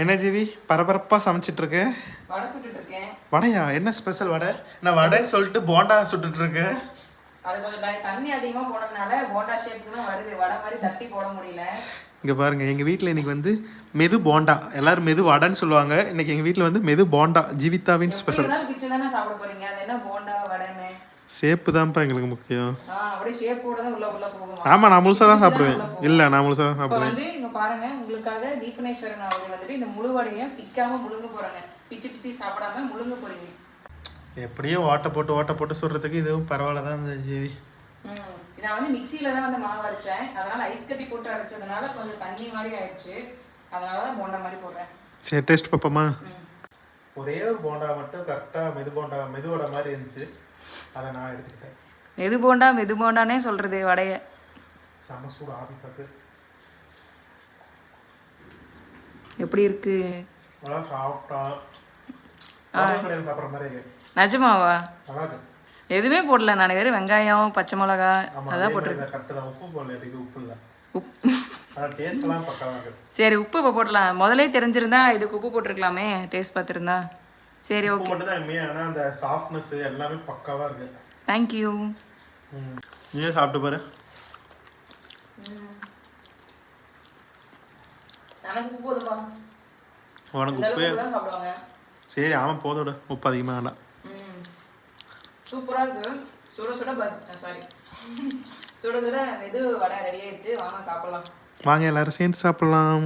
என்ன ஜீவி பரபரப்பா சமைச்சிட்டு இருக்கு? வடை சுட்டுட்டு இருக்கேன். வடையா? என்ன ஸ்பெஷல் வடை? நான் வடைன்னு சொல்லிட்டு போண்டா சுட்டுட்டு இருக்கேன். அது கொஞ்சம் தண்ணி அதிகமா போனதுனால போண்டா ஷேப்புக்கு தான் வருது. வடை மாதிரி தட்டி போட முடியல. இங்க பாருங்க, எங்க வீட்டில் இன்னைக்கு வந்து மெது போண்டா, எல்லாரும் மெது வடைன்னு சொல்லுவாங்க. இன்னைக்கு எங்க வீட்டில் வந்து மெது போண்டா, ஜீவிதாவின் ஸ்பெஷல். கிச்சன் தானே சாப்பிட போறீங்க, அது என்ன போண்டா வடைன்னு? ஷேப்பு தான்ப்பா எங்களுக்கு முக்கியம். அப்படியே ஷேப்போட தான் உள்ள போகும். ஆமா, நான் முழுசா தான் சாப்பிடுவேன். இல்ல, நான் முழுசா தான் சாப்பிடுவேன். வந்து இங்க பாருங்க, உங்களுக்காக தீபனேஸ்வரன் அவர்கள் வந்துட்டு இந்த முழு வடையை பிக்காம முழுங்க போறாங்க. பிச்சு சாப்பிடாம முழுங்க போறீங்க. எப்படியோ ஓட்ட போட்டு சுடுறதுக்கு இதுவும் பரவாயில்ல தான் ஜீவி. நான் வந்து மிக்சியில தான் வந்து மாவு அரைச்சேன். அதனால ஐஸ் கட்டி போட்டு அரைச்சதுனால கொஞ்சம் தண்ணி மாதிரி ஆயிடுச்சு. அதனால தான் போண்டா மாதிரி போடுறேன். சரி, டேஸ்ட் பார்ப்போமா? ஒரே ஒரு போண்டா மட்டும் கரெக்டாக மெதுவடை மாதிரி இருந்துச்சு. அதை நான் எடுத்துக்கிட்டேன். மெது போண்டானே சொல்றது வடைய. செம சூடு ஆவி பார்த்து. எப்படி இருக்கு? நல்லா சாப்பிட்டா சாப்பிட்ற மாதிரி இருக்கு. நிஜமாவா? நல்லா இருக்கு. எதுவுமே போடல நான், வெறும் வெங்காயம் பச்சை மிளகா அதான் போட்டிருக்கேன். உப்பு போடல, இது உப்பு இல்லை. சரி, உப்பு இப்போ போடலாம். முதலே தெரிஞ்சிருந்தா இதுக்கு உப்பு போட்டிருக்கலாமே, டேஸ்ட் பார்த்துருந்தா. சரி, ஓகே. மட்டும் தான் ஆனால் அந்த சாஃப்ட்னஸ் எல்லாமே பக்காவாக இருக்கு. தேங்க்யூ. நீயே சாப்பிட்டு பாரு. எனக்கு உப்பு போதுமா? உனக்கு உப்பு தான் சாப்பிடுவாங்க. சரி, ஆமாம் போதோட, உப்பு அதிகமாக வேண்டாம். சூப்பராக இருக்கு. சுட சுட மெது வடை ரெடி ஆயிடுச்சு. வாங்க சாப்பிடலாம். வாங்க எல்லாரும் சேர்ந்து சாப்பிடலாம்.